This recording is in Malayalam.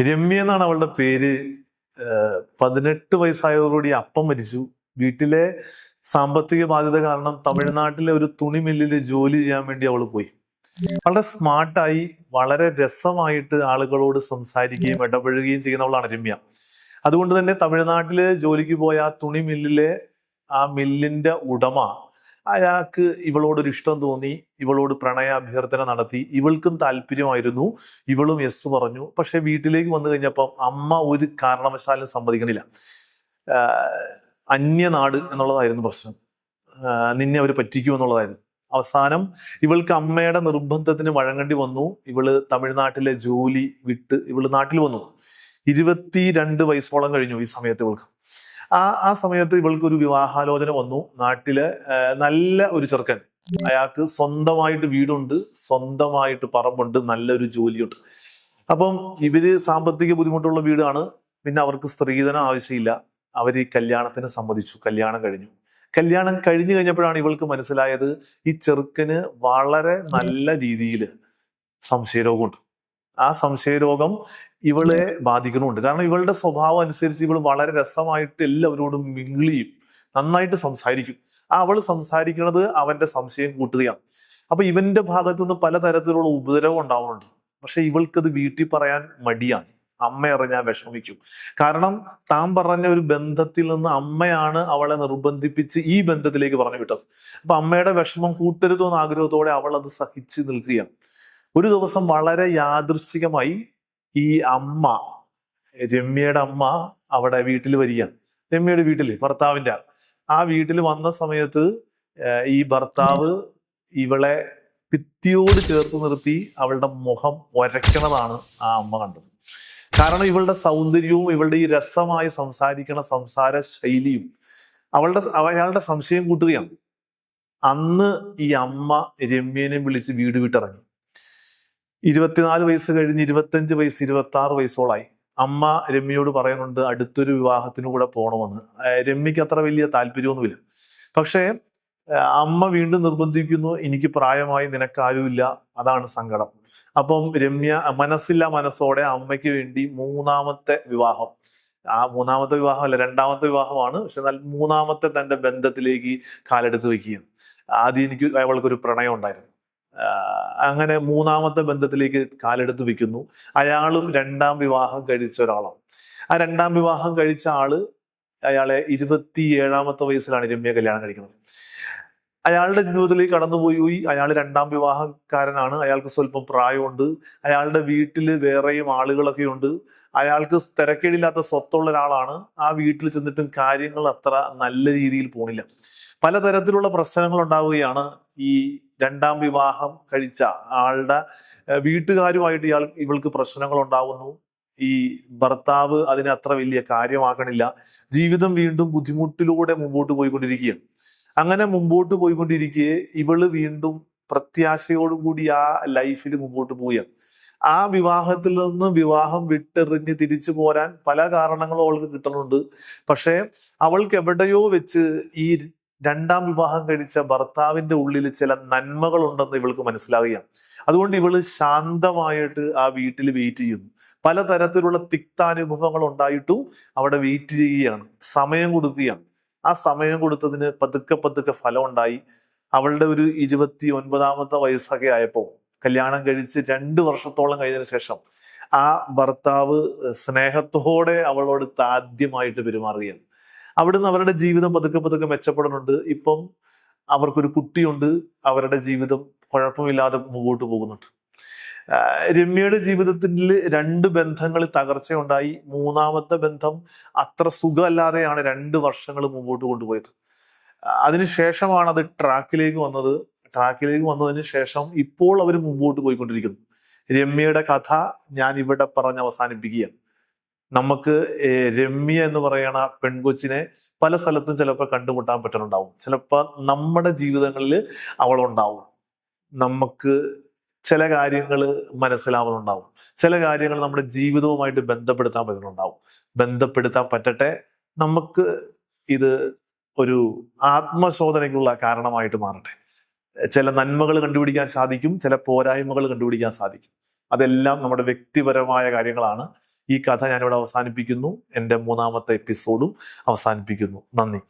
രമ്യ എന്നാണ് അവളുടെ പേര്. 18 വയസ്സായതോടുകൂടി അപ്പം മരിച്ചു. വീട്ടിലെ സാമ്പത്തിക ബാധ്യത കാരണം തമിഴ്നാട്ടിലെ ഒരു തുണി മില്ലിൽ ജോലി ചെയ്യാൻ വേണ്ടി അവൾ പോയി. വളരെ സ്മാർട്ടായി, വളരെ രസമായിട്ട് ആളുകളോട് സംസാരിക്കുകയും ഇടപഴകുകയും ചെയ്യുന്നവളാണ് രമ്യ. അതുകൊണ്ട് തന്നെ തമിഴ്നാട്ടില് ജോലിക്ക് പോയ ആ തുണി മില്ലിലെ ആ മില്ലിന്റെ ഉടമ, അയാൾക്ക് ഇവളോടൊരു ഇഷ്ടം തോന്നി, ഇവളോട് പ്രണയാഭ്യർത്ഥന നടത്തി. ഇവൾക്കും താല്പര്യമായിരുന്നു, ഇവളും യെസ് പറഞ്ഞു. പക്ഷെ വീട്ടിലേക്ക് വന്നു കഴിഞ്ഞപ്പം അമ്മ ഒരു കാരണവശാലും സമ്മതിക്കണില്ല. അന്യനാട് എന്നുള്ളതായിരുന്നു പ്രശ്നം. നിന്നെ അവർ പറ്റിക്കൂ എന്നുള്ളതായിരുന്നു. അവസാനം ഇവൾക്ക് അമ്മയുടെ നിർബന്ധത്തിന് വഴങ്ങേണ്ടി വന്നു. ഇവള് തമിഴ്നാട്ടിലെ ജോലി വിട്ട് ഇവള് നാട്ടിൽ വന്നു. 22 വയസ്സോളം കഴിഞ്ഞു ഈ സമയത്ത് ഇവൾക്ക്. ആ സമയത്ത് ഇവൾക്ക് ഒരു വിവാഹാലോചന വന്നു. നാട്ടിലെ നല്ല ഒരു ചെറുക്കൻ, അയാൾക്ക് സ്വന്തമായിട്ട് വീടുണ്ട്, സ്വന്തമായിട്ട് പറമ്പുണ്ട്, നല്ലൊരു ജോലിയുണ്ട്. അപ്പം ഇവര് സാമ്പത്തിക ബുദ്ധിമുട്ടുള്ള വീടാണ്, പിന്നെ അവർക്ക് സ്ത്രീധനം ആവശ്യമില്ല. അവർ ഈ കല്യാണത്തിന് സമ്മതിച്ചു. കല്യാണം കഴിഞ്ഞു. കല്യാണം കഴിഞ്ഞു കഴിഞ്ഞപ്പോഴാണ് ഇവൾക്ക് മനസ്സിലായത് ഈ ചെറുക്കന് വളരെ നല്ല രീതിയിൽ സംശയരോഗമുണ്ട്. ആ സംശയരോഗം ഇവളെ ബാധിക്കണമുണ്ട്. കാരണം ഇവളുടെ സ്വഭാവം അനുസരിച്ച് ഇവൾ വളരെ രസമായിട്ട് എല്ലാവരോടും മിങ്കിൾ ചെയ്യും, നന്നായിട്ട് സംസാരിക്കും. അവള് സംസാരിക്കുന്നത് അവന്റെ സംശയം കൂട്ടുകയാണ്. അപ്പൊ ഇവന്റെ ഭാഗത്തു നിന്ന് പലതരത്തിലുള്ള ഉപദ്രവം ഉണ്ടാവുന്നുണ്ട്. പക്ഷെ ഇവൾക്കത് വീട്ടിൽ പറയാൻ മടിയാണ്. അമ്മ അറിഞ്ഞാൽ വിഷമിക്കും. കാരണം താൻ പറഞ്ഞ ഒരു ബന്ധത്തിൽ നിന്ന് അമ്മയാണ് അവളെ നിർബന്ധിപ്പിച്ച് ഈ ബന്ധത്തിലേക്ക് പറഞ്ഞു വിട്ടത്. അപ്പൊ അമ്മയുടെ വിഷമം കൂട്ടരുതെന്ന ആഗ്രഹത്തോടെ അവൾ അത് സഹിച്ച് നിൽക്കുകയാണ്. ഒരു ദിവസം വളരെ യാദൃശ്ചികമായി ഈ അമ്മ, രമ്യയുടെ അമ്മ അവിടെ വീട്ടിൽ വരികയാണ്. രമ്യയുടെ വീട്ടില്, ഭർത്താവിന്റെ ആ വീട്ടിൽ വന്ന സമയത്ത് ഈ ഭർത്താവ് ഇവളെ ഭിത്തിയോട് ചേർത്ത് നിർത്തി അവളുടെ മുഖം ഒരയ്ക്കണതാണ് ആ അമ്മ കണ്ടത്. കാരണം ഇവളുടെ സൗന്ദര്യവും ഇവളുടെ ഈ രസമായി സംസാരിക്കണ സംസാര ശൈലിയും അയാളുടെ സംശയം കൂട്ടുകയാണ്. അന്ന് ഈ അമ്മ രമ്യനെ വിളിച്ച് വീട് വിട്ടിറങ്ങി. 24 വയസ്സ് കഴിഞ്ഞ് 25 വയസ്സ്, 26 വയസ്സോളായി. അമ്മ രമ്യയോട് പറയുന്നുണ്ട് അടുത്തൊരു വിവാഹത്തിന് കൂടെ പോകണമെന്ന്. രമ്യക്ക് അത്ര വലിയ താല്പര്യമൊന്നുമില്ല. പക്ഷേ അമ്മ വീണ്ടും നിർബന്ധിക്കുന്നു, എനിക്ക് പ്രായമായി, നിനക്കാരുമില്ല, അതാണ് സങ്കടം. അപ്പം രമ്യ മനസ്സില്ല മനസ്സോടെ അമ്മയ്ക്ക് വേണ്ടി മൂന്നാമത്തെ വിവാഹം, മൂന്നാമത്തെ വിവാഹമല്ല, രണ്ടാമത്തെ വിവാഹമാണ്, പക്ഷെ എന്നാൽ മൂന്നാമത്തെ തന്റെ ബന്ധത്തിലേക്ക് കാലെടുത്ത് വെക്കുകയാണ്. ആദ്യം അവൾക്കൊരു പ്രണയം ഉണ്ടായിരുന്നു. അങ്ങനെ മൂന്നാമത്തെ ബന്ധത്തിലേക്ക് കാലെടുത്ത് വെക്കുന്നു. അയാളും രണ്ടാം വിവാഹം കഴിച്ച ഒരാളാണ്. ആ രണ്ടാം വിവാഹം കഴിച്ച അയാളെ 27ാമത്തെ വയസ്സിലാണ് രമ്യ കല്യാണം കഴിക്കുന്നത്. അയാളുടെ ജീവിതത്തിലേക്ക് കടന്നുപോയി. അയാൾ രണ്ടാം വിവാഹക്കാരനാണ്. അയാൾക്ക് സ്വല്പം പ്രായമുണ്ട്. അയാളുടെ വീട്ടിൽ വേറെയും ആളുകളൊക്കെ ഉണ്ട്. അയാൾക്ക് തിരക്കേടില്ലാത്ത സ്വത്തുള്ള ഒരാളാണ്. ആ വീട്ടിൽ ചെന്നിട്ടും കാര്യങ്ങൾ അത്ര നല്ല രീതിയിൽ പോണില്ല. പലതരത്തിലുള്ള പ്രശ്നങ്ങൾ ഉണ്ടാവുകയാണ്. ഈ രണ്ടാം വിവാഹം കഴിച്ച ആളുടെ വീട്ടുകാരുമായിട്ട് ഇവൾക്ക് പ്രശ്നങ്ങൾ ഉണ്ടാവുന്നു. ഈ ഭർത്താവ് അതിനെ അത്ര വലിയ കാര്യമാക്കണില്ല. ജീവിതം വീണ്ടും ബുദ്ധിമുട്ടിലൂടെ മുമ്പോട്ട് പോയിക്കൊണ്ടിരിക്കുകയാണ്. അങ്ങനെ മുമ്പോട്ട് പോയിക്കൊണ്ടിരിക്കെ ഇവള് വീണ്ടും പ്രത്യാശയോടുകൂടി ആ ലൈഫിൽ മുമ്പോട്ട് പോവുകയാണ്. ആ വിവാഹത്തിൽ നിന്ന് വിവാഹം വിട്ടെറിഞ്ഞ് തിരിച്ചു പോരാൻ പല കാരണങ്ങളും അവൾക്ക് കിട്ടുന്നുണ്ട്. പക്ഷെ അവൾക്ക് എവിടെയോ വെച്ച് ഈ രണ്ടാം വിവാഹം കഴിച്ച ഭർത്താവിന്റെ ഉള്ളിൽ ചില നന്മകൾ ഉണ്ടെന്ന് ഇവൾക്ക് മനസ്സിലാവുകയാണ്. അതുകൊണ്ട് ഇവള് ശാന്തമായിട്ട് ആ വീട്ടിൽ വെയിറ്റ് ചെയ്യുന്നു. പലതരത്തിലുള്ള തിക്താനുഭവങ്ങൾ ഉണ്ടായിട്ടും അവിടെ വെയിറ്റ് ചെയ്യുകയാണ്, സമയം കൊടുക്കുകയാണ്. ആ സമയം കൊടുത്തതിന് പതുക്കെ ഫലം ഉണ്ടായി. അവളുടെ ഒരു 29ാമത്തെ വയസ്സൊക്കെ ആയപ്പോൾ, കല്യാണം കഴിച്ച് 2 വർഷത്തോളം കഴിഞ്ഞതിന് ശേഷം ആ ഭർത്താവ് സ്നേഹത്തോടെ അവളോട് ആദ്യമായിട്ട് പെരുമാറുകയാണ്. അവിടുന്ന് അവരുടെ ജീവിതം പതുക്കെ മെച്ചപ്പെടുന്നുണ്ട്. ഇപ്പം അവർക്കൊരു കുട്ടിയുണ്ട്. അവരുടെ ജീവിതം കുഴപ്പമില്ലാതെ മുമ്പോട്ട് പോകുന്നുണ്ട്. രമ്യയുടെ ജീവിതത്തിൽ 2 ബന്ധങ്ങളിൽ തകർച്ചയുണ്ടായി. മൂന്നാമത്തെ ബന്ധം അത്ര സുഖമല്ലാതെയാണ് 2 വർഷങ്ങൾ മുമ്പോട്ട് കൊണ്ടുപോയത്. അതിനുശേഷമാണ് അത് ട്രാക്കിലേക്ക് വന്നത്. ട്രാക്കിലേക്ക് വന്നതിന് ശേഷം ഇപ്പോൾ അവർ മുമ്പോട്ട് പോയിക്കൊണ്ടിരിക്കുന്നു. രമ്യയുടെ കഥ ഞാൻ ഇവിടെ പറഞ്ഞ് അവസാനിപ്പിക്കുകയാണ്. നമുക്ക് രമ്യ എന്ന് പറയണ പെൺകൊച്ചിനെ പല സ്ഥലത്തും ചിലപ്പോൾ കണ്ടുമുട്ടാൻ പറ്റുന്നുണ്ടാവും. ചിലപ്പോൾ നമ്മുടെ ജീവിതങ്ങളിൽ അവളുണ്ടാവും. നമുക്ക് ചില കാര്യങ്ങൾ മനസ്സിലാവുന്നുണ്ടാവും. ചില കാര്യങ്ങൾ നമ്മുടെ ജീവിതവുമായിട്ട് ബന്ധപ്പെടുത്താൻ പറ്റുന്നുണ്ടാവും. ബന്ധപ്പെടുത്താൻ പറ്റട്ടെ. നമുക്ക് ഇത് ഒരു ആത്മശോധനയ്ക്കുള്ള കാരണമായിട്ട് മാറട്ടെ. ചില നന്മകൾ കണ്ടുപിടിക്കാൻ സാധിക്കും, ചില പോരായ്മകൾ കണ്ടുപിടിക്കാൻ സാധിക്കും. അതെല്ലാം നമ്മുടെ വ്യക്തിപരമായ കാര്യങ്ങളാണ്. ഈ കഥ ഞാനിവിടെ അവസാനിപ്പിക്കുന്നു. എൻ്റെ 3ാമത്തെ എപ്പിസോഡും അവസാനിപ്പിക്കുന്നു. നന്ദി.